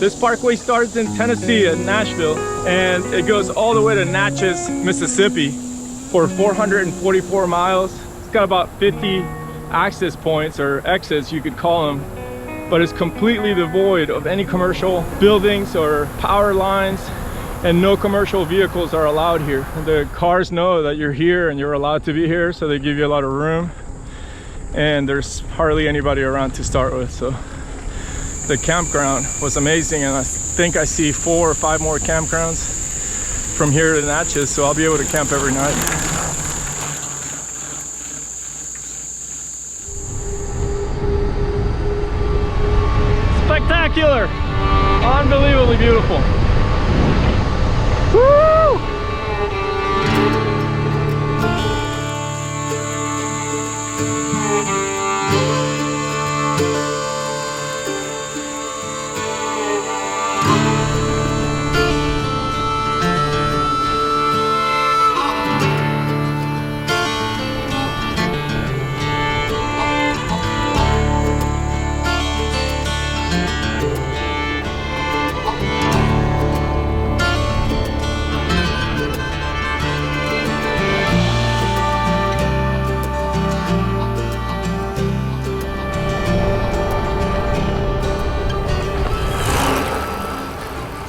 This parkway starts in Tennessee at Nashville, and it goes all the way to Natchez, Mississippi for 444 miles. It's got about 50 access points, or exits you could call them, but it's completely devoid of any commercial buildings or power lines, and no commercial vehicles are allowed here. The cars know that you're here and you're allowed to be here, so they give you a lot of room, and there's hardly anybody around to start with. So the campground was amazing, and I think I see 4 or 5 more campgrounds from here to Natchez, so I'll be able to camp every night. Spectacular! Unbelievably beautiful. Woo!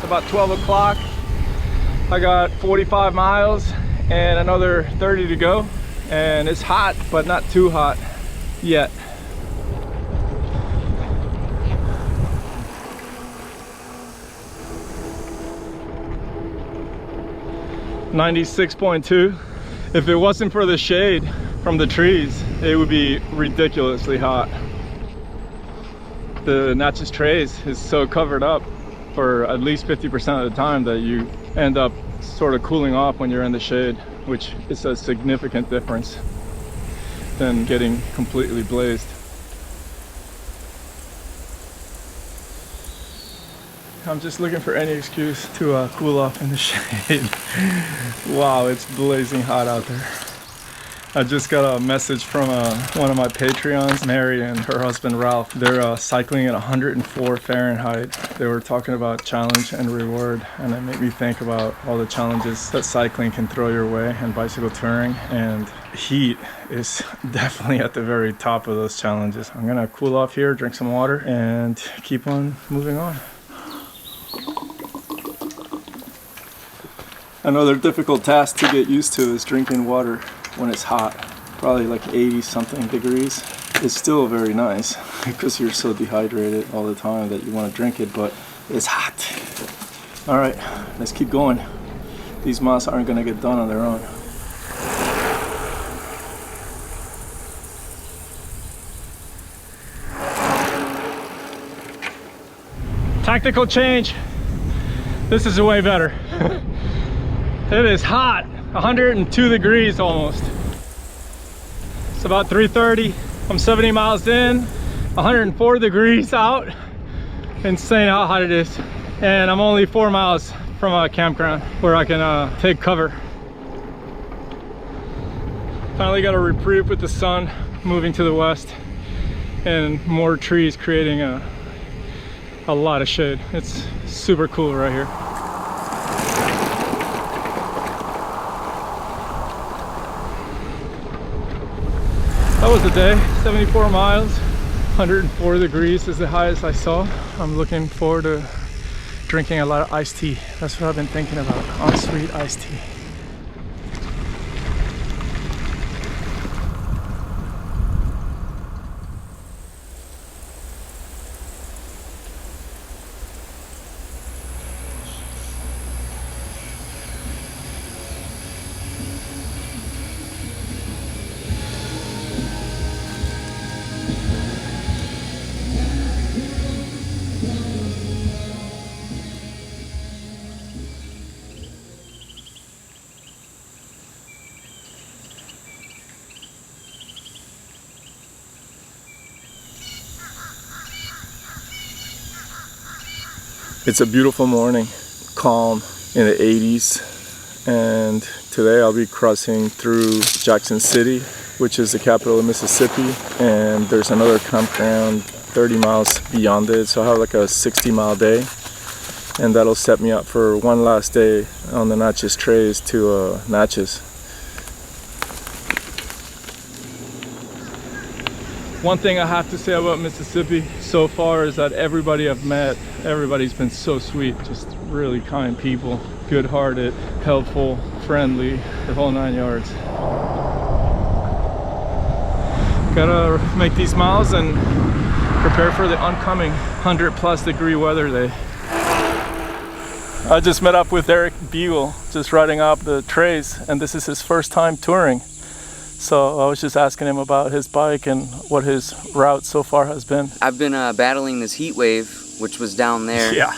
About 12 o'clock. I got 45 miles and another 30 to go, and it's hot but not too hot yet. .2. If it wasn't for the shade from the trees, it would be ridiculously hot. The Natchez trace is so covered up for at least 50% of the time that you end up sort of cooling off when you're in the shade, which is a significant difference than getting completely blazed. I'm just looking for any excuse to cool off in the shade. Wow, it's blazing hot out there. I just got a message from one of my Patreons, Mary, and her husband Ralph. They're cycling at 104 Fahrenheit. They were talking about challenge and reward, and it made me think about all the challenges that cycling can throw your way and bicycle touring, and heat is definitely at the very top of those challenges. I'm gonna cool off here, drink some water, and keep on moving on. Another difficult task to get used to is drinking water when it's hot, probably like 80 something degrees. It's still very nice because you're so dehydrated all the time that you want to drink it, but it's hot. All right, let's keep going. These miles aren't going to get done on their own. Tactical change. This is way better. It is hot. 102 degrees almost. It's about 3:30. I'm 70 miles in, 104 degrees out. Insane how hot it is. And I'm only 4 miles from a campground where I can take cover. Finally got a reprieve with the sun moving to the west and more trees creating a lot of shade. It's super cool right here. That was the day. 74 miles, 104 degrees is the highest I saw. I'm looking forward to drinking a lot of iced tea. That's what I've been thinking about, unsweet iced tea. It's a beautiful morning, calm in the 80s, and today I'll be crossing through Jackson City, which is the capital of Mississippi, and there's another campground 30 miles beyond it, so I have like a 60-mile day. and that'll set me up for one last day on the Natchez trails to Natchez. One thing I have to say about Mississippi so far is that everybody I've met, everybody's been so sweet, just really kind people, good-hearted, helpful, friendly, the whole 9 yards. Gotta make these miles and prepare for the oncoming 100+ degree weather day. I just met up with Eric Beagle, just riding up the trails, and this is his first time touring. So I was just asking him about his bike and what his route so far has been. I've been battling this heat wave, which was down there. Yeah.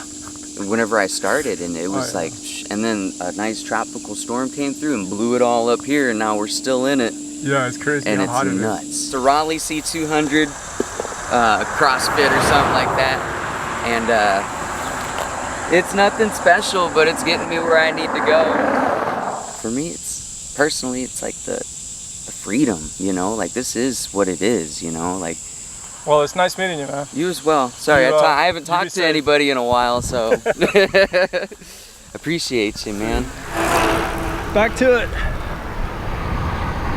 Whenever I started, and it was like, and then a nice tropical storm came through and blew it all up here, and now we're still in it. Yeah, it's crazy. And it's nuts. It's a Raleigh C200 CrossFit or something like that, and it's nothing special, but it's getting me where I need to go. For me, it's personally, it's like the freedom, you know, like this is what it is, you know, like. Well, it's nice meeting you, man. You as well. Sorry, I haven't talked to anybody in a while, so appreciate you, man. Back to it.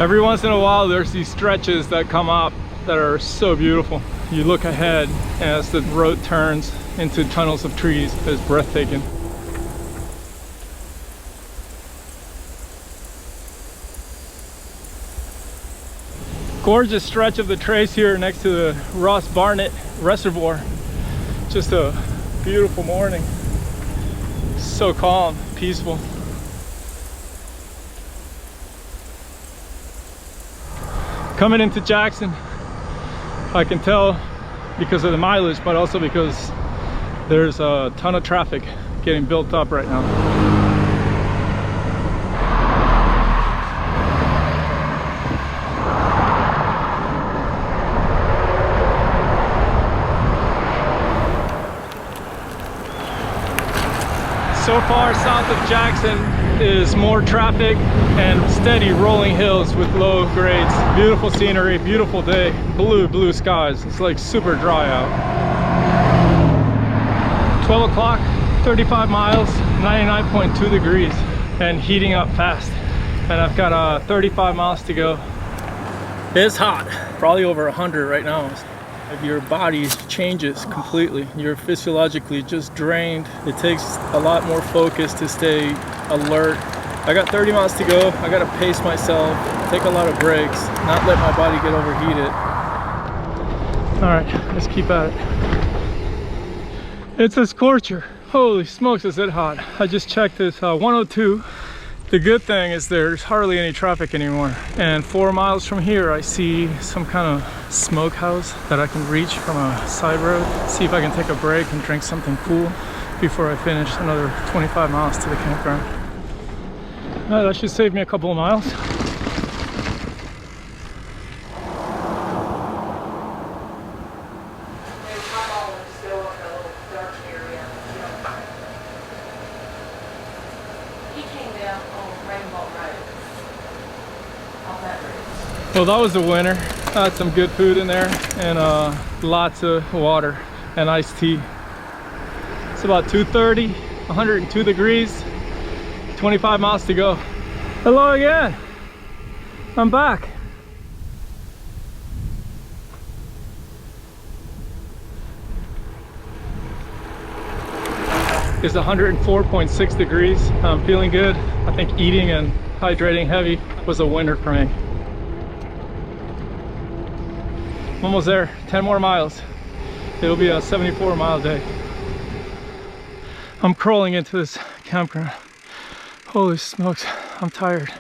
Every once in a while, there's these stretches that come up that are so beautiful. You look ahead, and as the road turns into tunnels of trees, it's breathtaking. Gorgeous stretch of the trace here next to the Ross Barnett Reservoir. Just a beautiful morning. So calm, peaceful. Coming into Jackson, I can tell because of the mileage, but also because there's a ton of traffic getting built up right now. So far south of Jackson is more traffic and steady rolling hills with low grades. Beautiful scenery, beautiful day, blue skies. It's like super dry out. 12 o'clock, 35 miles, 99.2 degrees, and heating up fast. And I've got 35 miles to go. It's hot, probably over 100 right now. Your body changes completely. You're physiologically just drained. It takes a lot more focus to stay alert. I got 30 miles to go. I gotta pace myself, take a lot of breaks, not let my body get overheated. All right, let's keep at it. It's a scorcher. Holy smokes, is it hot. I just checked this 102. The good thing is there's hardly any traffic anymore. And 4 miles from here, I see some kind of smokehouse that I can reach from a side road. See if I can take a break and drink something cool before I finish another 25 miles to the campground. That should save me a couple of miles. Well, that was the winner. I had some good food in there and lots of water and iced tea. It's about 2:30, 102 degrees, 25 miles to go. Hello again. I'm back. It's 104.6 degrees. I'm feeling good. I think eating and hydrating heavy was a winner for me. I'm almost there, 10 more miles. It'll be a 74-mile day. I'm crawling into this campground. Holy smokes, I'm tired.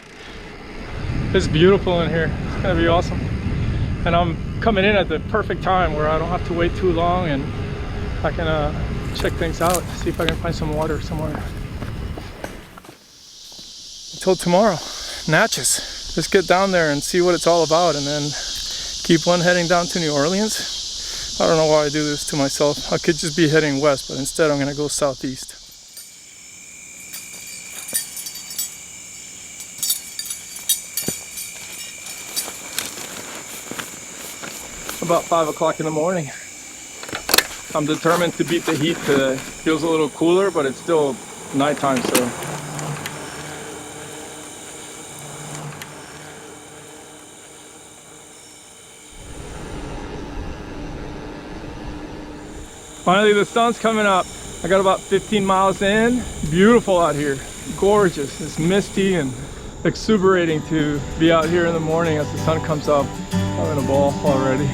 It's beautiful in here. It's gonna be awesome. And I'm coming in at the perfect time where I don't have to wait too long and I can check things out, see if I can find some water somewhere. Until tomorrow, Natchez. Let's get down there and see what it's all about, and then keep on heading down to New Orleans. I don't know why I do this to myself. I could just be heading west, but instead I'm gonna go southeast. About 5 o'clock in the morning. I'm determined to beat the heat today. Feels a little cooler, but it's still nighttime, so. Finally, the sun's coming up. I got about 15 miles in. Beautiful out here, gorgeous. It's misty and exuberating to be out here in the morning as the sun comes up. Having a ball already.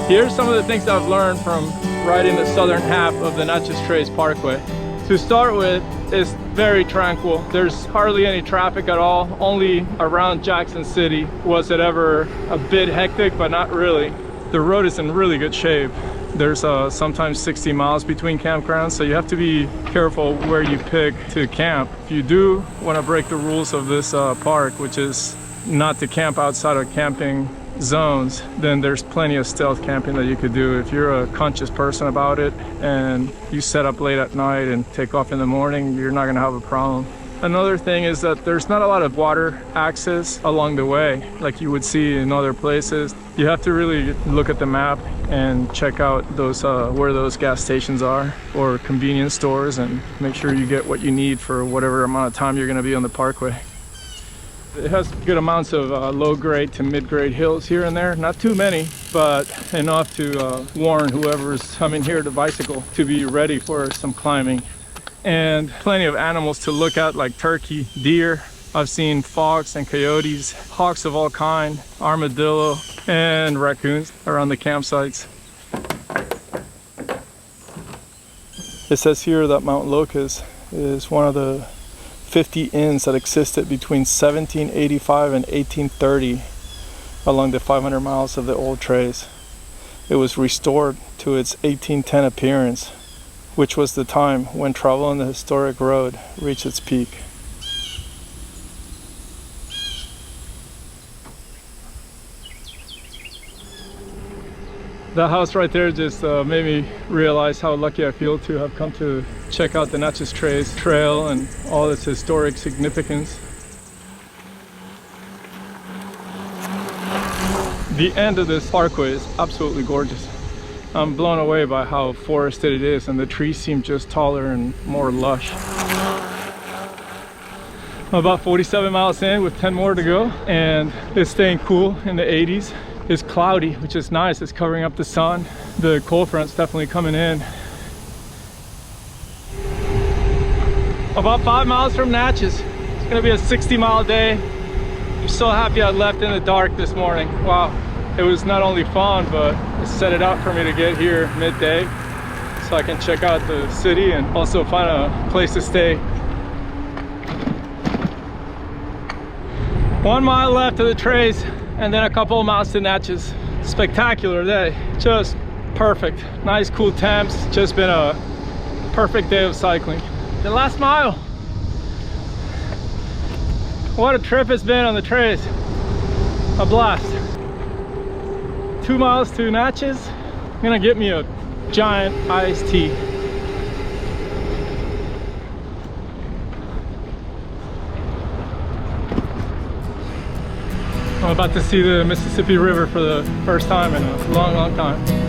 Here's some of the things I've learned from riding the southern half of the Natchez Trace Parkway. To start with, it's very tranquil. There's hardly any traffic at all. Only around Jackson City was it ever a bit hectic, but not really. The road is in really good shape. There's sometimes 60 miles between campgrounds, so you have to be careful where you pick to camp. If you do want to break the rules of this park, which is not to camp outside of camping zones, then there's plenty of stealth camping that you could do. If you're a conscious person about it and you set up late at night and take off in the morning, you're not going to have a problem. Another thing is that there's not a lot of water access along the way like you would see in other places. You have to really look at the map and check out those where those gas stations are or convenience stores, and make sure you get what you need for whatever amount of time you're going to be on the parkway. It has good amounts of low-grade to mid-grade hills here and there. Not too many, but enough to warn whoever's coming here to bicycle to be ready for some climbing. And plenty of animals to look at, like turkey, deer. I've seen fox and coyotes, hawks of all kind, armadillo, and raccoons around the campsites. It says here that Mount Locust is one of the 50 inns that existed between 1785 and 1830 along the 500 miles of the old trace. It was restored to its 1810 appearance, which was the time when travel on the historic road reached its peak. That house right there just made me realize how lucky I feel to have come to check out the Natchez Trace Trail and all its historic significance. The end of this parkway is absolutely gorgeous. I'm blown away by how forested it is, and the trees seem just taller and more lush. I'm about 47 miles in with 10 more to go, and it's staying cool in the 80s. It's cloudy, which is nice. It's covering up the sun. The cold front's definitely coming in. About 5 miles from Natchez. It's gonna be a 60-mile day. I'm so happy I left in the dark this morning. Wow, it was not only fun, but it set it up for me to get here midday so I can check out the city and also find a place to stay. 1 mile left of the trace, and then a couple of miles to Natchez. Spectacular day, just perfect. Nice cool temps, just been a perfect day of cycling. The last mile. What a trip it's been on the trace. A blast. 2 miles to Natchez. I'm gonna get me a giant iced tea. I'm about to see the Mississippi River for the first time in a long, long time.